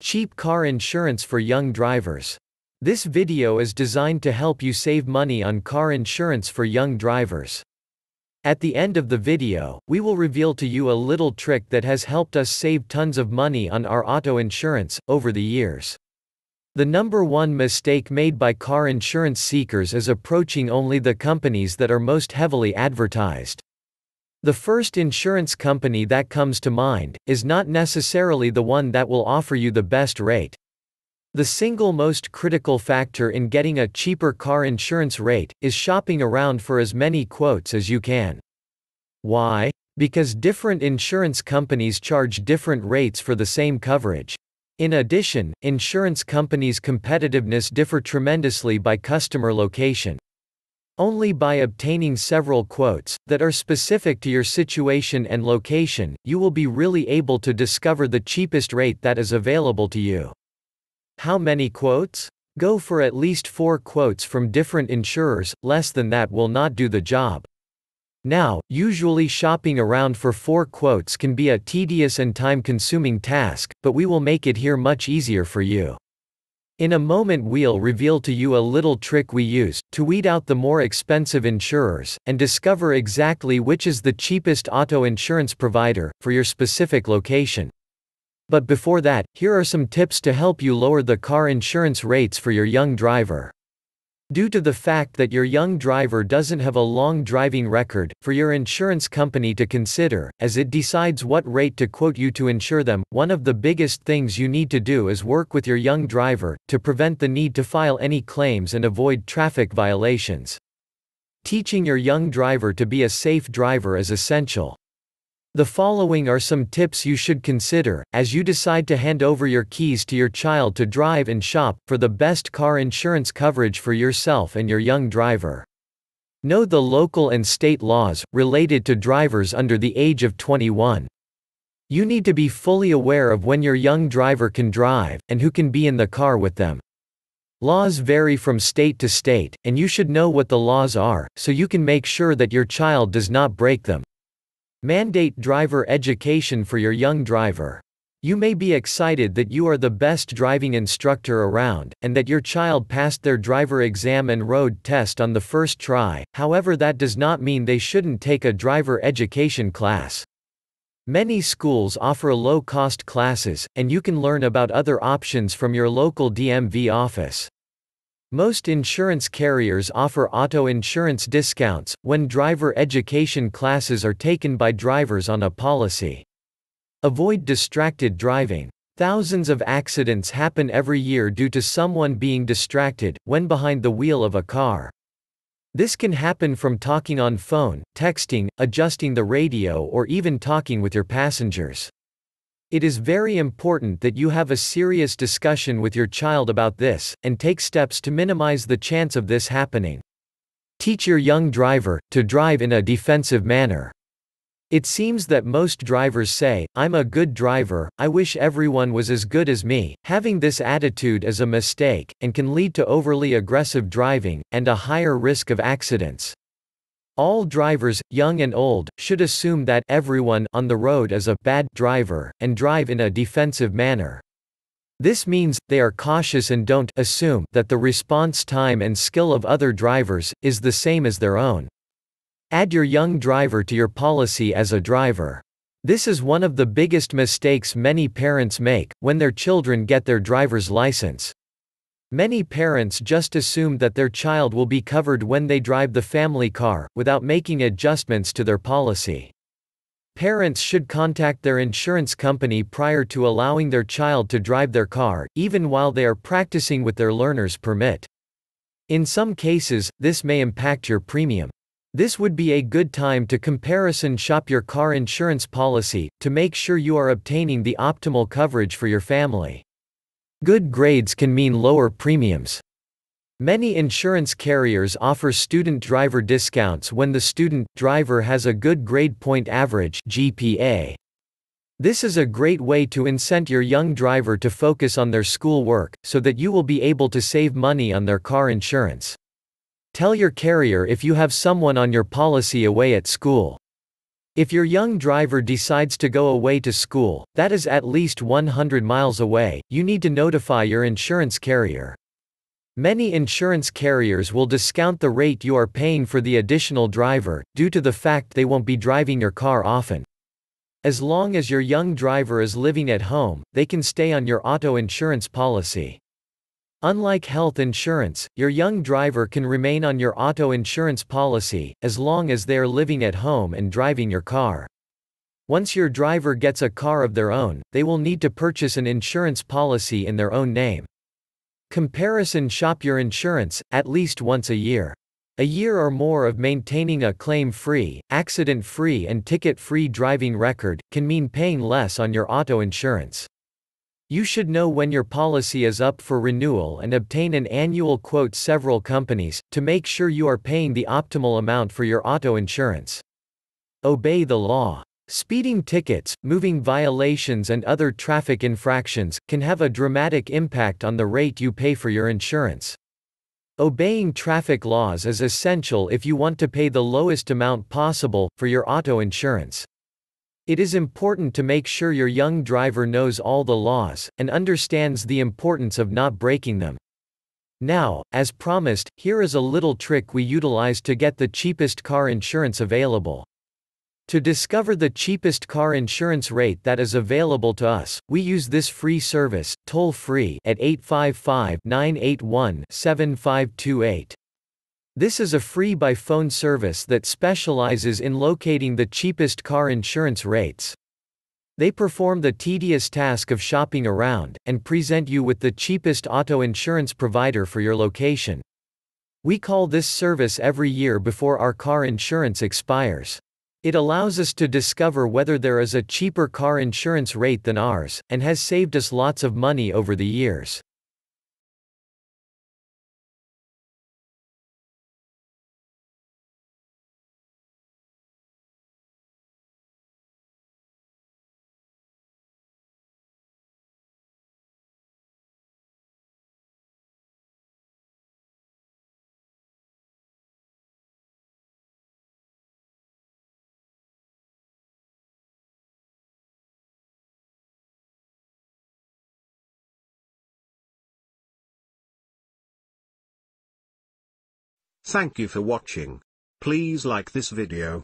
Cheap car insurance for young drivers. This video is designed to help you save money on car insurance for young drivers. At the end of the video, we will reveal to you a little trick that has helped us save tons of money on our auto insurance over the years. The number one mistake made by car insurance seekers is approaching only the companies that are most heavily advertised. The first insurance company that comes to mind is not necessarily the one that will offer you the best rate. The single most critical factor in getting a cheaper car insurance rate is shopping around for as many quotes as you can. Why? Because different insurance companies charge different rates for the same coverage. In addition, insurance companies' competitiveness differ tremendously by customer location. Only by obtaining several quotes that are specific to your situation and location, you will be really able to discover the cheapest rate that is available to you. How many quotes? Go for at least 4 quotes from different insurers, less than that will not do the job. Now, usually shopping around for 4 quotes can be a tedious and time-consuming task, but we will make it here much easier for you. In a moment we'll reveal to you a little trick we use to weed out the more expensive insurers and discover exactly which is the cheapest auto insurance provider for your specific location. But before that, here are some tips to help you lower the car insurance rates for your young driver. Due to the fact that your young driver doesn't have a long driving record for your insurance company to consider, as it decides what rate to quote you to insure them, one of the biggest things you need to do is work with your young driver to prevent the need to file any claims and avoid traffic violations. Teaching your young driver to be a safe driver is essential. The following are some tips you should consider as you decide to hand over your keys to your child to drive and shop for the best car insurance coverage for yourself and your young driver. Know the local and state laws related to drivers under the age of 21. You need to be fully aware of when your young driver can drive and who can be in the car with them. Laws vary from state to state, and you should know what the laws are so you can make sure that your child does not break them. Mandate driver education for your young driver. You may be excited that you are the best driving instructor around, and that your child passed their driver exam and road test on the first try, however that does not mean they shouldn't take a driver education class. Many schools offer low-cost classes, and you can learn about other options from your local DMV office. Most insurance carriers offer auto insurance discounts when driver education classes are taken by drivers on a policy. Avoid distracted driving. Thousands of accidents happen every year due to someone being distracted when behind the wheel of a car. This can happen from talking on phone, texting, adjusting the radio, or even talking with your passengers. It is very important that you have a serious discussion with your child about this, and take steps to minimize the chance of this happening. Teach your young driver to drive in a defensive manner. It seems that most drivers say, "I'm a good driver, I wish everyone was as good as me." Having this attitude is a mistake, and can lead to overly aggressive driving, and a higher risk of accidents. All drivers, young and old, should assume that everyone on the road is a bad driver and drive in a defensive manner. This means they are cautious and don't assume that the response time and skill of other drivers is the same as their own. Add your young driver to your policy as a driver. This is one of the biggest mistakes many parents make when their children get their driver's license. Many parents just assume that their child will be covered when they drive the family car, without making adjustments to their policy. Parents should contact their insurance company prior to allowing their child to drive their car, even while they are practicing with their learner's permit. In some cases, this may impact your premium. This would be a good time to comparison shop your car insurance policy to make sure you are obtaining the optimal coverage for your family. Good grades can mean lower premiums. Many insurance carriers offer student driver discounts when the student driver has a good grade point average (GPA). This is a great way to incent your young driver to focus on their school work, so that you will be able to save money on their car insurance. Tell your carrier if you have someone on your policy away at school. If your young driver decides to go away to school, that is at least 100 miles away, you need to notify your insurance carrier. Many insurance carriers will discount the rate you are paying for the additional driver, due to the fact they won't be driving your car often. As long as your young driver is living at home, they can stay on your auto insurance policy. Unlike health insurance, your young driver can remain on your auto insurance policy, as long as they are living at home and driving your car. Once your driver gets a car of their own, they will need to purchase an insurance policy in their own name. Comparison shop your insurance, at least once a year. A year or more of maintaining a claim-free, accident-free and ticket-free driving record can mean paying less on your auto insurance. You should know when your policy is up for renewal and obtain an annual quote several companies, to make sure you are paying the optimal amount for your auto insurance. Obey the law. Speeding tickets, moving violations and other traffic infractions can have a dramatic impact on the rate you pay for your insurance. Obeying traffic laws is essential if you want to pay the lowest amount possible for your auto insurance. It is important to make sure your young driver knows all the laws, and understands the importance of not breaking them. Now, as promised, here is a little trick we utilize to get the cheapest car insurance available. To discover the cheapest car insurance rate that is available to us, we use this free service, toll-free, at 855-981-7528. This is a free by-phone service that specializes in locating the cheapest car insurance rates. They perform the tedious task of shopping around, and present you with the cheapest auto insurance provider for your location. We call this service every year before our car insurance expires. It allows us to discover whether there is a cheaper car insurance rate than ours, and has saved us lots of money over the years. Thank you for watching. Please like this video,